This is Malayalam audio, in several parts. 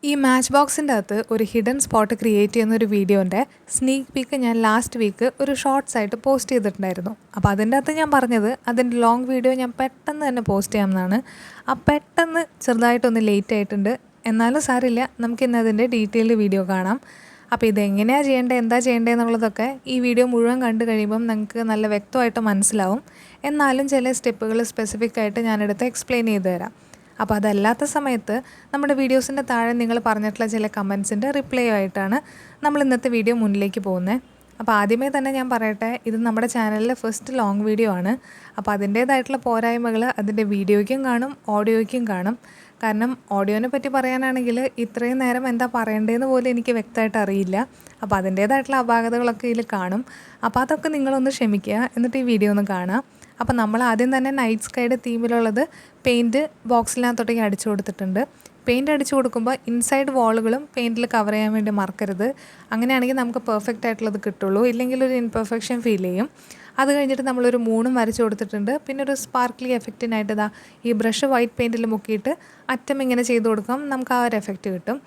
ഈ മാച്ച് ബോക്സിൻ്റെ അകത്ത് ഒരു ഹിഡൻ സ്പോട്ട് ക്രിയേറ്റ് ചെയ്യുന്ന ഒരു വീഡിയോൻ്റെ സ്നീക്ക് പീക്ക് ഞാൻ ലാസ്റ്റ് വീക്ക് ഒരു ഷോർട്സ് ആയിട്ട് പോസ്റ്റ് ചെയ്തിട്ടുണ്ടായിരുന്നു. അപ്പോൾ അതിൻ്റെ അകത്ത് ഞാൻ പറഞ്ഞത് അതിൻ്റെ ലോങ് വീഡിയോ ഞാൻ പെട്ടെന്ന് തന്നെ പോസ്റ്റ് ചെയ്യാമെന്നാണ്. പെട്ടെന്ന് ചെറുതായിട്ടൊന്ന് ലേറ്റ് ആയിട്ടുണ്ട്, എന്നാലും സാരില്ല, നമുക്കിന്ന് അതിൻ്റെ ഡീറ്റെയിൽഡ് വീഡിയോ കാണാം. അപ്പോൾ ഇതെങ്ങനെയാണ് ചെയ്യേണ്ടത്, എന്താ ചെയ്യേണ്ടത് എന്നുള്ളതൊക്കെ ഈ വീഡിയോ മുഴുവൻ കണ്ടു കഴിയുമ്പം നിങ്ങൾക്ക് നല്ല വ്യക്തമായിട്ട് മനസ്സിലാവും. എന്നാലും ചില സ്റ്റെപ്പുകൾ സ്പെസിഫിക് ആയിട്ട് ഞാനെടുത്ത് എക്സ്പ്ലെയിൻ ചെയ്തു തരാം. അപ്പോൾ അതല്ലാത്ത സമയത്ത് നമ്മുടെ വീഡിയോസിൻ്റെ താഴെ നിങ്ങൾ പറഞ്ഞിട്ടുള്ള ചില കമൻസിൻ്റെ റിപ്ലൈ ആയിട്ടാണ് നമ്മൾ ഇന്നത്തെ വീഡിയോ മുന്നിലേക്ക് പോകുന്നത്. അപ്പോൾ ആദ്യമേ തന്നെ ഞാൻ പറയട്ടെ, ഇത് നമ്മുടെ ചാനലിലെ ഫസ്റ്റ് ലോങ് വീഡിയോ ആണ്. അപ്പോൾ അതിൻ്റേതായിട്ടുള്ള പോരായ്മകൾ അതിൻ്റെ വീഡിയോയ്ക്കും കാണും, ഓഡിയോയ്ക്കും കാണും. കാരണം ഓഡിയോനെ പറ്റി പറയാനാണെങ്കിൽ ഇത്രയും നേരം എന്താ പറയേണ്ടതെന്ന് പോലും എനിക്ക് വ്യക്തമായിട്ട് അറിയില്ല. അപ്പോൾ അതിൻ്റേതായിട്ടുള്ള അപാകതകളൊക്കെ ഇതിൽ കാണും. അപ്പോൾ അതൊക്കെ നിങ്ങളൊന്ന് ക്ഷമിക്കുക, എന്നിട്ട് ഈ വീഡിയോ ഒന്ന് കാണാം. അപ്പോൾ നമ്മൾ ആദ്യം തന്നെ നൈറ്റ് സ്കൈയുടെ തീമിലുള്ളത് പെയിൻറ്റ് ബോക്സിനകത്തോട്ടേക്ക് അടിച്ചു കൊടുത്തിട്ടുണ്ട്. പെയിൻറ്റ് അടിച്ചു കൊടുക്കുമ്പോൾ ഇൻസൈഡ് വാളുകളും പെയിൻറ്റിൽ കവർ ചെയ്യാൻ വേണ്ടി മറക്കരുത്. അങ്ങനെയാണെങ്കിൽ നമുക്ക് പെർഫെക്റ്റ് ആയിട്ടുള്ളത് കിട്ടുള്ളൂ, ഇല്ലെങ്കിൽ ഒരു ഇൻപെർഫെക്ഷൻ ഫീൽ ചെയ്യും. അത് കഴിഞ്ഞിട്ട് നമ്മളൊരു മൂണും വരച്ചു കൊടുത്തിട്ടുണ്ട്. പിന്നെ ഒരു സ്പാർക്ക്ലി എഫക്റ്റിനായിട്ട് ഈ ബ്രഷ് വൈറ്റ് പെയിൻറ്റിൽ മുക്കിയിട്ട് അറ്റം ഇങ്ങനെ ചെയ്ത് കൊടുക്കാം, നമുക്ക് ആ ഒരു എഫക്റ്റ് കിട്ടും.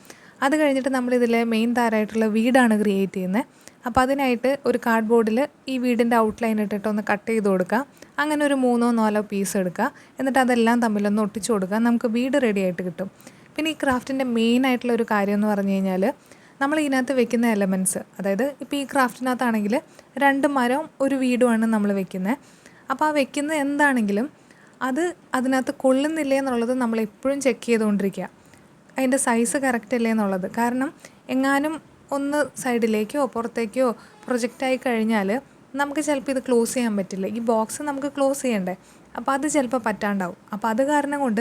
അത് കഴിഞ്ഞിട്ട് നമ്മളിതിലെ മെയിൻ താരമായിട്ടുള്ള വീടാണ് ക്രിയേറ്റ് ചെയ്യുന്നത്. അപ്പോൾ അതിനായിട്ട് ഒരു കാർഡ് ബോർഡിൽ ഈ വീടിൻ്റെ ഔട്ട്ലൈൻ ഇട്ടിട്ട് ഒന്ന് കട്ട് ചെയ്ത് കൊടുക്കുക. അങ്ങനെ ഒരു 3-4 പീസ് എടുക്കുക, എന്നിട്ട് അതെല്ലാം തമ്മിലൊന്ന് ഒട്ടിച്ചു കൊടുക്കുക. നമുക്ക് വീട് റെഡി ആയിട്ട് കിട്ടും. പിന്നെ ഈ ക്രാഫ്റ്റിൻ്റെ മെയിൻ ആയിട്ടുള്ള ഒരു കാര്യം എന്ന് പറഞ്ഞു കഴിഞ്ഞാൽ, നമ്മൾ ഇതിനകത്ത് വെക്കുന്ന എലമെൻറ്റ്സ്, അതായത് ഇപ്പോൾ ഈ ക്രാഫ്റ്റിനകത്താണെങ്കിൽ 2 മരവും ഒരു വീടുമാണ് നമ്മൾ വെക്കുന്നത്. അപ്പോൾ ആ വെക്കുന്നത് എന്താണെങ്കിലും അത് അതിനകത്ത് കൊള്ളുന്നില്ലേ എന്നുള്ളത് നമ്മൾ എപ്പോഴും ചെക്ക് ചെയ്തുകൊണ്ടിരിക്കുക, അതിൻ്റെ സൈസ് കറക്റ്റ് അല്ലേ എന്നുള്ളത്. കാരണം എങ്ങാനും ഒന്ന് സൈഡിലേക്കോ പുറത്തേക്കോ പ്രൊജക്റ്റായി കഴിഞ്ഞാൽ നമുക്ക് ചിലപ്പോൾ ഇത് ക്ലോസ് ചെയ്യാൻ പറ്റില്ല. ഈ ബോക്സ് നമുക്ക് ക്ലോസ് ചെയ്യണ്ടേ, അപ്പോൾ അത് ചിലപ്പോൾ പറ്റാണ്ടാവും. അപ്പോൾ അത് കാരണം കൊണ്ട്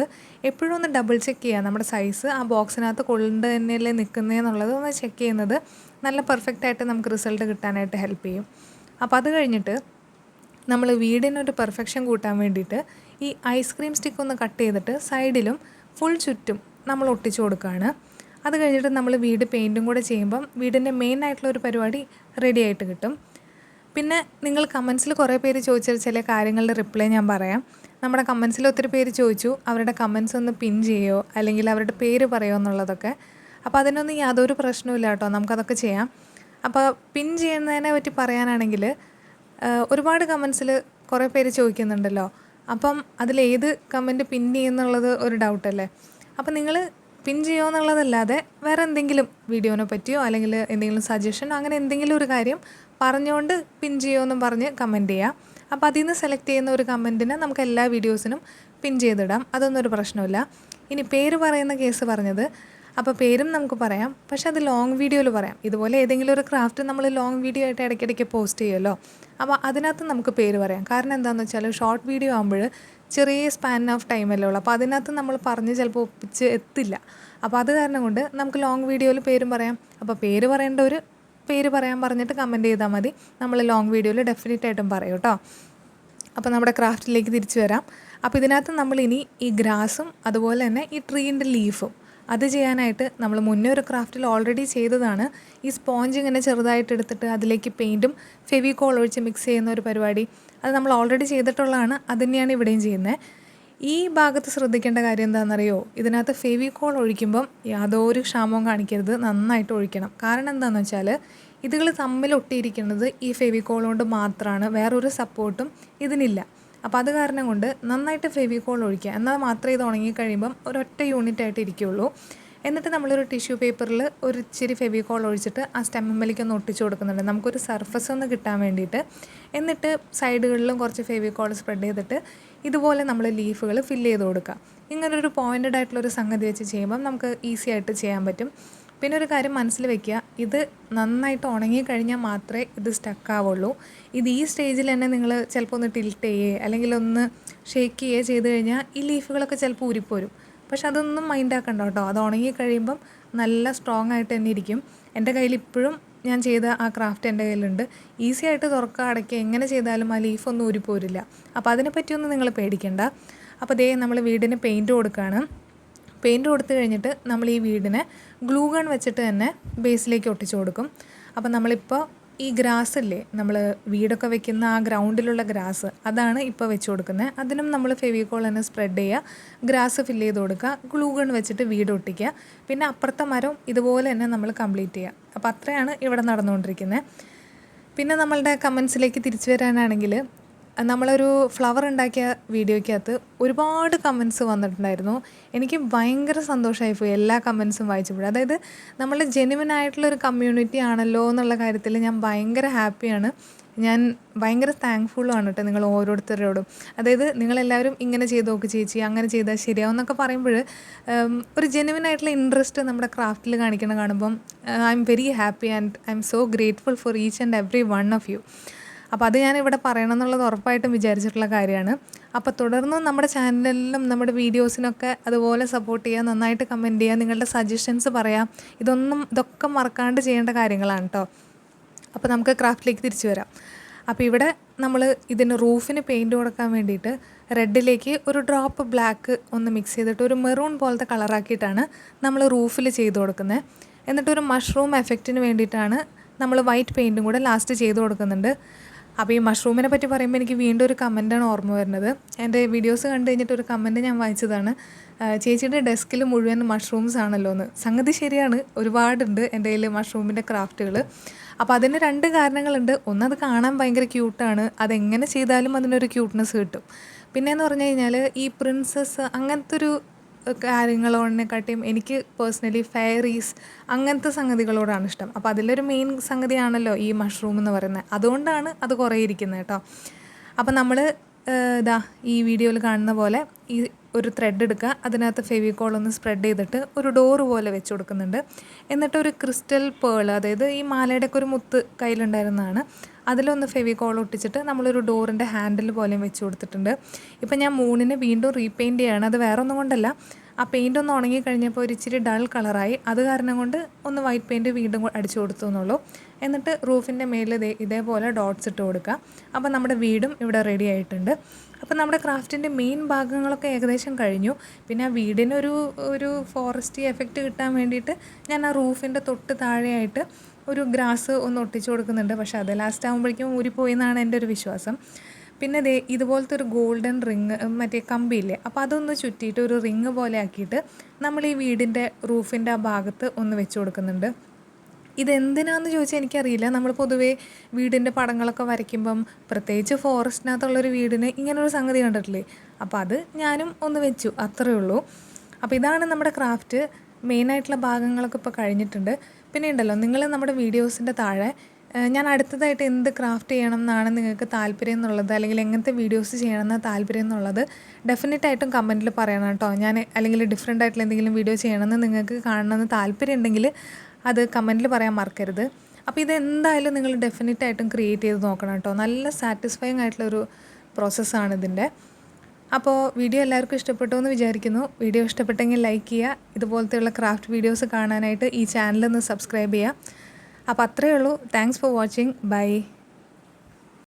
എപ്പോഴും ഒന്ന് ഡബിൾ ചെക്ക് ചെയ്യുക, നമ്മുടെ സൈസ് ആ ബോക്സിനകത്ത് കൊള്ളുന്നത് തന്നെയല്ലേ നിൽക്കുന്നതെന്നുള്ളത് ഒന്ന് ചെക്ക് ചെയ്യുന്നത് നല്ല പെർഫെക്റ്റായിട്ട് നമുക്ക് റിസൾട്ട് കിട്ടാനായിട്ട് ഹെൽപ്പ് ചെയ്യും. അപ്പോൾ അത് കഴിഞ്ഞിട്ട് നമ്മൾ വീടിനൊരു പെർഫെക്ഷൻ കൂട്ടാൻ വേണ്ടിയിട്ട് ഈ ഐസ്ക്രീം സ്റ്റിക്ക് ഒന്ന് കട്ട് ചെയ്തിട്ട് സൈഡിലും ഫുൾ ചുറ്റും നമ്മൾ ഒട്ടിച്ചു കൊടുക്കുകയാണ്. അത് കഴിഞ്ഞിട്ട് നമ്മൾ വീട് പെയിൻറ്റും കൂടെ ചെയ്യുമ്പം വീടിൻ്റെ മെയിൻ ആയിട്ടുള്ള ഒരു പരിപാടി റെഡി ആയിട്ട് കിട്ടും. പിന്നെ നിങ്ങൾ കമൻസിൽ കുറേ പേര് ചോദിച്ച ചില കാര്യങ്ങളുടെ റിപ്ലൈ ഞാൻ പറയാം. നമ്മുടെ കമൻസിൽ ഒത്തിരി പേര് ചോദിച്ചു അവരുടെ കമൻസ് ഒന്ന് പിൻ ചെയ്യുമോ അല്ലെങ്കിൽ അവരുടെ പേര് പറയുമോ എന്നുള്ളതൊക്കെ. അപ്പോൾ അതിനൊന്നും യാതൊരു പ്രശ്നമില്ല കേട്ടോ, നമുക്കതൊക്കെ ചെയ്യാം. അപ്പോൾ പിൻ ചെയ്യുന്നതിനെ പറ്റി പറയാനാണെങ്കിൽ ഒരുപാട് കമൻസിൽ കുറേ പേര് ചോദിക്കുന്നുണ്ടല്ലോ. അപ്പം അതിലേത് കമൻറ്റ് പിൻ ചെയ്യുന്നുള്ളത് ഒരു ഡൗട്ടല്ലേ. അപ്പം നിങ്ങൾ പിൻ ചെയ്യുമോ എന്നുള്ളതല്ലാതെ വേറെ എന്തെങ്കിലും വീഡിയോനെ പറ്റിയോ അല്ലെങ്കിൽ എന്തെങ്കിലും സജഷനോ അങ്ങനെ എന്തെങ്കിലും ഒരു കാര്യം പറഞ്ഞുകൊണ്ട് പിൻ ചെയ്യുമെന്നും പറഞ്ഞ് കമൻറ്റ് ചെയ്യാം. അപ്പോൾ അതിൽ നിന്ന് സെലക്ട് ചെയ്യുന്ന ഒരു കമൻറ്റിനെ നമുക്ക് എല്ലാ വീഡിയോസിനും പിൻ ചെയ്തിടാം, അതൊന്നും ഒരു പ്രശ്നമില്ല. ഇനി പേര് പറയുന്ന കേസ് പറഞ്ഞത്, അപ്പോൾ പേരും നമുക്ക് പറയാം, പക്ഷെ അത് ലോങ് വീഡിയോയിൽ പറയാം. ഇതുപോലെ ഏതെങ്കിലും ഒരു ക്രാഫ്റ്റ് നമ്മൾ ലോങ് വീഡിയോ ആയിട്ട് ഇടയ്ക്കിടയ്ക്ക് പോസ്റ്റ് ചെയ്യുമല്ലോ, അപ്പോൾ അതിനകത്ത് നമുക്ക് പേര് പറയാം. കാരണം എന്താണെന്ന് വെച്ചാൽ ഷോർട്ട് വീഡിയോ ആകുമ്പോൾ ചെറിയ സ്പാൻ ഓഫ് ടൈമല്ലേ ഉള്ളൂ, അപ്പോൾ അതിനകത്ത് നമ്മൾ പറഞ്ഞ് ചിലപ്പോൾ ഒപ്പിച്ച് എത്തില്ല. അപ്പോൾ അത് കാരണം കൊണ്ട് നമുക്ക് ലോങ് വീഡിയോയിൽ പേരും പറയാം. അപ്പോൾ പേര് പറയേണ്ട ഒരു പേര് പറയാൻ പറഞ്ഞിട്ട് കമൻറ്റ് ചെയ്താൽ മതി, നമ്മൾ ലോങ് വീഡിയോയിൽ ഡെഫിനറ്റ് ആയിട്ടും പറയും കേട്ടോ. അപ്പോൾ നമ്മുടെ ക്രാഫ്റ്റിലേക്ക് തിരിച്ചു വരാം. അപ്പോൾ ഇതിനകത്ത് നമ്മളിനി ഈ ഗ്രാസും അതുപോലെ തന്നെ ഈ ട്രീൻ്റെ ലീഫും അത് ചെയ്യാനായിട്ട് നമ്മൾ മുന്നേ ഒരു ക്രാഫ്റ്റിൽ ഓൾറെഡി ചെയ്തതാണ്. ഈ സ്പോഞ്ച് ഇങ്ങനെ ചെറുതായിട്ട് എടുത്തിട്ട് അതിലേക്ക് പെയിൻറ്റും ഫെവിക്കോൾ ഒഴിച്ച് മിക്സ് ചെയ്യുന്ന ഒരു പരിപാടി, അത് നമ്മൾ ഓൾറെഡി ചെയ്തിട്ടുള്ളതാണ്. അത് തന്നെയാണ് ഇവിടെയും ചെയ്യുന്നത്. ഈ ഭാഗത്ത് ശ്രദ്ധിക്കേണ്ട കാര്യം എന്താണെന്നറിയോ, ഇതിനകത്ത് ഫെവിക്കോൾ ഒഴിക്കുമ്പം യാതൊരു ക്ഷാമവും കാണിക്കരുത്, നന്നായിട്ട് ഒഴിക്കണം. കാരണം എന്താണെന്ന് വെച്ചാൽ ഇതുകൾ തമ്മിൽ ഒട്ടിയിരിക്കുന്നത് ഈ ഫെവിക്കോൾ കൊണ്ട് മാത്രമാണ്, വേറൊരു സപ്പോർട്ടും ഇതിനില്ല. അപ്പോൾ അത് കാരണം കൊണ്ട് നന്നായിട്ട് ഫെവിക്കോൾ ഒഴിക്കുക, എന്നാൽ മാത്രമേ ഇത് ഉണങ്ങിക്കഴിയുമ്പം ഒരൊറ്റ യൂണിറ്റ് ആയിട്ട് ഇരിക്കുകയുള്ളൂ. എന്നിട്ട് നമ്മളൊരു ടിഷ്യൂ പേപ്പറിൽ ഒരു ഇച്ചിരി ഫെവിക്കോൾ ഒഴിച്ചിട്ട് ആ സ്റ്റെമ്മിലേക്ക് ഒന്ന് ഒട്ടിച്ചു കൊടുക്കുന്നുണ്ട്, നമുക്കൊരു സർഫസ് ഒന്ന് കിട്ടാൻ വേണ്ടിയിട്ട്. എന്നിട്ട് സൈഡുകളിലും കുറച്ച് ഫെവിക്കോൾ സ്പ്രെഡ് ചെയ്തിട്ട് ഇതുപോലെ നമ്മൾ ലീഫുകൾ ഫില്ല് ചെയ്ത് കൊടുക്കുക. ഇങ്ങനൊരു പോയിൻറ്റഡ് ആയിട്ടുള്ളൊരു സംഗതി വെച്ച് ചെയ്യുമ്പം നമുക്ക് ഈസി ആയിട്ട് ചെയ്യാൻ പറ്റും. പിന്നെ ഒരു കാര്യം മനസ്സിൽ വെക്കുക, ഇത് നന്നായിട്ട് ഉണങ്ങിക്കഴിഞ്ഞാൽ മാത്രമേ ഇത് സ്റ്റക്കാവുള്ളൂ. ഇത് ഈ സ്റ്റേജിൽ തന്നെ നിങ്ങൾ ചിലപ്പോൾ ഒന്ന് ടിൽറ്റ് ചെയ്യുകയോ അല്ലെങ്കിൽ ഒന്ന് ഷേക്ക് ചെയ്യുകയോ ചെയ്ത് കഴിഞ്ഞാൽ ഈ ലീഫുകളൊക്കെ ചിലപ്പോൾ ഊരിപ്പോരും. പക്ഷെ അതൊന്നും മൈൻഡ് ആക്കണ്ട കേട്ടോ, അത് ഉണങ്ങിക്കഴിയുമ്പം നല്ല സ്ട്രോങ് ആയിട്ട് തന്നെ ഇരിക്കും. എൻ്റെ കയ്യിൽ ഇപ്പോഴും ഞാൻ ചെയ്ത ആ ക്രാഫ്റ്റ് എൻ്റെ കയ്യിലുണ്ട്. ഈസി ആയിട്ട് തുറക്കുക അടയ്ക്കുക എങ്ങനെ ചെയ്താലും ആ ലീഫൊന്നും ഊരിപ്പോരില്ല. അപ്പോൾ അതിനെപ്പറ്റിയൊന്നും നിങ്ങൾ പേടിക്കണ്ട. അപ്പോൾ ദേ നമ്മൾ വീടിന് പെയിൻറ്റ് കൊടുക്കുകയാണ്. പെയിൻറ്റ് കൊടുത്തു കഴിഞ്ഞിട്ട് നമ്മൾ ഈ വീടിനെ ഗ്ലൂ ഗൺ വെച്ചിട്ട് തന്നെ ബേസിലേക്ക് ഒട്ടിച്ചു കൊടുക്കും. അപ്പോൾ നമ്മളിപ്പോൾ ഈ ഗ്രാസ് ഇല്ലേ, നമ്മൾ വീടൊക്കെ വെക്കുന്ന ആ ഗ്രൗണ്ടിലുള്ള ഗ്രാസ്, അതാണ് ഇപ്പോൾ വെച്ച് കൊടുക്കുന്നത്. അതിനും നമ്മൾ ഫെവിക്കോൾ തന്നെ സ്പ്രെഡ് ചെയ്യുക, ഗ്രാസ് ഫില്ല് ചെയ്ത് കൊടുക്കുക, ഗ്ലൂ ഗൺ വെച്ചിട്ട് വീട് ഒട്ടിക്കുക. പിന്നെ അപ്പുറത്തെ മരം ഇതുപോലെ തന്നെ നമ്മൾ കംപ്ലീറ്റ് ചെയ്യുക. അപ്പോൾ അത്രയാണ് ഇവിടെ നടന്നുകൊണ്ടിരിക്കുന്നത്. പിന്നെ നമ്മളുടെ കമൻസിലേക്ക് തിരിച്ചു വരാനാണെങ്കിൽ, നമ്മളൊരു ഫ്ലവർ ഉണ്ടാക്കിയ വീഡിയോയ്ക്കകത്ത് ഒരുപാട് കമൻസ് വന്നിട്ടുണ്ടായിരുന്നു. എനിക്ക് ഭയങ്കര സന്തോഷമായിപ്പോയി എല്ലാ കമൻസും വായിച്ചപ്പോൾ. അതായത് നമ്മൾ ജെന്യുവൻ ആയിട്ടുള്ളൊരു കമ്മ്യൂണിറ്റി ആണല്ലോ എന്നുള്ള കാര്യത്തിൽ ഞാൻ ഭയങ്കര ഹാപ്പിയാണ്. ഞാൻ ഭയങ്കര താങ്ക്ഫുള്ളുമാണ് കേട്ടോ നിങ്ങൾ ഓരോരുത്തരോടും. അതായത് നിങ്ങളെല്ലാവരും ഇങ്ങനെ ചെയ്ത് നോക്ക് ചേച്ചി, അങ്ങനെ ചെയ്താൽ ശരിയാവും എന്നൊക്കെ പറയുമ്പോൾ ഒരു ജെന്യുവൻ ആയിട്ടുള്ള ഇൻട്രസ്റ്റ് നമ്മുടെ ക്രാഫ്റ്റിൽ കാണിക്കണം കാണുമ്പം I am very happy and I am so grateful for each and every one of you. അപ്പോൾ അത് ഞാനിവിടെ പറയണം എന്നുള്ളത് ഉറപ്പായിട്ടും വിചാരിച്ചിട്ടുള്ള കാര്യമാണ്. അപ്പോൾ തുടർന്ന് നമ്മുടെ ചാനലിലും നമ്മുടെ വീഡിയോസിനൊക്കെ അതുപോലെ സപ്പോർട്ട് ചെയ്യുക, നന്നായിട്ട് കമൻറ്റ് ചെയ്യുക, നിങ്ങളുടെ സജഷൻസ് പറയാം. ഇതൊക്കെ മറക്കാണ്ട് ചെയ്യേണ്ട കാര്യങ്ങളാണ് കേട്ടോ. അപ്പോൾ നമുക്ക് ക്രാഫ്റ്റിലേക്ക് തിരിച്ചു വരാം. അപ്പോൾ ഇവിടെ നമ്മൾ ഇതിന് റൂഫിന് പെയിൻറ്റ് കൊടുക്കാൻ വേണ്ടിയിട്ട് റെഡിലേക്ക് ഒരു ഡ്രോപ്പ് ബ്ലാക്ക് ഒന്ന് മിക്സ് ചെയ്തിട്ട് ഒരു മെറൂൺ പോലത്തെ കളറാക്കിയിട്ടാണ് നമ്മൾ റൂഫിൽ ചെയ്ത് കൊടുക്കുന്നത്. എന്നിട്ടൊരു മഷ്റൂം എഫക്റ്റിന് വേണ്ടിയിട്ടാണ് നമ്മൾ വൈറ്റ് പെയിൻറ്റും കൂടെ ലാസ്റ്റ് ചെയ്ത് കൊടുക്കുന്നുണ്ട്. അപ്പോൾ ഈ മഷ്റൂമിനെ പറ്റി പറയുമ്പോൾ എനിക്ക് വീണ്ടും ഒരു കമൻറ്റാണ് ഓർമ്മ വരുന്നത്. എൻ്റെ വീഡിയോസ് കണ്ടു കഴിഞ്ഞിട്ട് ഒരു കമൻറ്റ് ഞാൻ വായിച്ചതാണ്, ചേച്ചിയുടെ ഡെസ്കിൽ മുഴുവൻ മഷ്റൂംസ് ആണല്ലോ എന്ന്. സംഗതി ശരിയാണ്, ഒരുപാടുണ്ട് എൻ്റെ കയ്യിൽ മഷ്റൂമിൻ്റെ ക്രാഫ്റ്റുകൾ. അപ്പോൾ അതിന് 2 കാരണങ്ങളുണ്ട്. ഒന്ന്, അത് കാണാൻ ഭയങ്കര ക്യൂട്ടാണ്, അതെങ്ങനെ ചെയ്താലും അതിനൊരു ക്യൂട്ട്നെസ് കിട്ടും. പിന്നെയെന്ന് പറഞ്ഞു കഴിഞ്ഞാൽ ഈ പ്രിൻസസ് അങ്ങനത്തെ ഒരു കാര്യങ്ങളോടിനെക്കാട്ടിയും എനിക്ക് പേഴ്സണലി ഫെയറീസ് അങ്ങനത്തെ സംഗതികളോടാണ് ഇഷ്ടം. അപ്പോൾ അതിലൊരു മെയിൻ സംഗതിയാണല്ലോ ഈ മഷ്റൂം എന്ന് പറയുന്നത്. അതുകൊണ്ടാണ് അത് കുറേ ഇരിക്കുന്നത് കേട്ടോ. അപ്പോൾ നമ്മൾ ഈ വീഡിയോയിൽ കാണുന്ന പോലെ ഈ ഒരു ത്രെഡ് എടുക്കുക, അതിനകത്ത് ഫെവിക്കോൾ ഒന്ന് സ്പ്രെഡ് ചെയ്തിട്ട് ഒരു ഡോറ് പോലെ വെച്ച് കൊടുക്കുന്നുണ്ട്. എന്നിട്ട് ഒരു ക്രിസ്റ്റൽ പേൾ, അതായത് ഈ മാലയുടെയൊക്കെ ഒരു മുത്ത് കയ്യിലുണ്ടായിരുന്നതാണ്, അതിലൊന്ന് ഫെവിക്കോൾ ഒട്ടിച്ചിട്ട് നമ്മളൊരു ഡോറിൻ്റെ ഹാൻഡിൽ പോലെയും വെച്ച് കൊടുത്തിട്ടുണ്ട്. ഇപ്പം ഞാൻ മൂണിനെ വീണ്ടും റീപെയിൻറ്റ് ചെയ്യുകയാണ്. അത് വേറെ ഒന്നും കൊണ്ടല്ല, ആ പെയിൻ്റ് ഒന്ന് ഉണങ്ങി കഴിഞ്ഞപ്പോൾ ഒരു ഇച്ചിരി ഡൾ കളറായി, അത് കാരണം കൊണ്ട് ഒന്ന് വൈറ്റ് പെയിൻറ്റ് വീണ്ടും അടിച്ചു കൊടുത്തു എന്നുള്ളൂ. എന്നിട്ട് റൂഫിൻ്റെ മേലിൽ ഇതേപോലെ ഡോട്ട്സ് ഇട്ട് കൊടുക്കുക. അപ്പോൾ നമ്മുടെ വീടും ഇവിടെ റെഡി ആയിട്ടുണ്ട്. അപ്പോൾ നമ്മുടെ ക്രാഫ്റ്റിൻ്റെ മെയിൻ ഭാഗങ്ങളൊക്കെ ഏകദേശം കഴിഞ്ഞു. പിന്നെ ആ വീടിനൊരു ഫോറസ്റ്റി എഫക്റ്റ് കിട്ടാൻ വേണ്ടിയിട്ട് ഞാൻ ആ റൂഫിൻ്റെ തൊട്ട് താഴെയായിട്ട് ഒരു ഗ്രാസ് ഒന്ന് ഒട്ടിച്ചു കൊടുക്കുന്നുണ്ട്. പക്ഷേ അത് ലാസ്റ്റ് ആകുമ്പോഴേക്കും ഊരിപ്പോയി എന്നാണ് എൻ്റെ ഒരു വിശ്വാസം. പിന്നെ ഇതുപോലത്തെ ഒരു ഗോൾഡൻ റിങ്, മറ്റേ കമ്പിയില്ലേ, അപ്പോൾ അതൊന്ന് ചുറ്റിയിട്ട് ഒരു റിങ് പോലെ ആക്കിയിട്ട് നമ്മൾ ഈ വീടിൻ്റെ റൂഫിൻ്റെ ആ ഭാഗത്ത് ഒന്ന് വെച്ച് കൊടുക്കുന്നുണ്ട്. ഇതെന്തിനാണെന്ന് ചോദിച്ചാൽ എനിക്കറിയില്ല. നമ്മൾ പൊതുവേ വീടിൻ്റെ പടങ്ങളൊക്കെ വരയ്ക്കുമ്പം, പ്രത്യേകിച്ച് ഫോറസ്റ്റിനകത്തുള്ളൊരു വീടിന് ഇങ്ങനൊരു സംഗതി കണ്ടിട്ടില്ലേ, അപ്പോൾ അത് ഞാനും ഒന്ന് വെച്ചു, അത്രയേ ഉള്ളൂ. അപ്പോൾ ഇതാണ് നമ്മുടെ ക്രാഫ്റ്റ്. മെയിനായിട്ടുള്ള ഭാഗങ്ങളൊക്കെ ഇപ്പോൾ കഴിഞ്ഞിട്ടുണ്ട്. പിന്നെ ഉണ്ടല്ലോ, നിങ്ങൾ നമ്മുടെ വീഡിയോസിൻ്റെ താഴെ ഞാൻ അടുത്തതായിട്ട് എന്ത് ക്രാഫ്റ്റ് ചെയ്യണം എന്നാണ് നിങ്ങൾക്ക് താല്പര്യം എന്നുള്ളത്, അല്ലെങ്കിൽ എങ്ങനത്തെ വീഡിയോസ് ചെയ്യണമെന്ന് താല്പര്യം എന്നുള്ളത് ഡെഫിനറ്റായിട്ടും കമൻറ്റിൽ പറയണം കേട്ടോ. അല്ലെങ്കിൽ ഡിഫറെൻ്റ് ആയിട്ടുള്ള എന്തെങ്കിലും വീഡിയോ ചെയ്യണമെന്ന് നിങ്ങൾക്ക് കാണണമെന്ന് താല്പര്യം ഉണ്ടെങ്കിൽ അത് കമൻറ്റിൽ പറയാൻ മറക്കരുത്. അപ്പോൾ ഇതെന്തായാലും നിങ്ങൾ ഡെഫിനറ്റായിട്ടും ക്രിയേറ്റ് ചെയ്ത് നോക്കണം കേട്ടോ. നല്ല സാറ്റിസ്ഫൈങ് ആയിട്ടുള്ളൊരു പ്രോസസ്സാണ് ഇതിൻ്റെ. അപ്പോൾ വീഡിയോ എല്ലാവർക്കും ഇഷ്ടപ്പെട്ടു എന്ന് വിചാരിക്കുന്നു. വീഡിയോ ഇഷ്ടപ്പെട്ടെങ്കിൽ ലൈക്ക് ചെയ്യുക. ഇതുപോലത്തെയുള്ള ക്രാഫ്റ്റ് വീഡിയോസ് കാണാനായിട്ട് ഈ ചാനലൊന്ന് സബ്സ്ക്രൈബ് ചെയ്യുക. അപ്പോൾ അത്രയേ ഉള്ളൂ. Thanks for watching. ബൈ.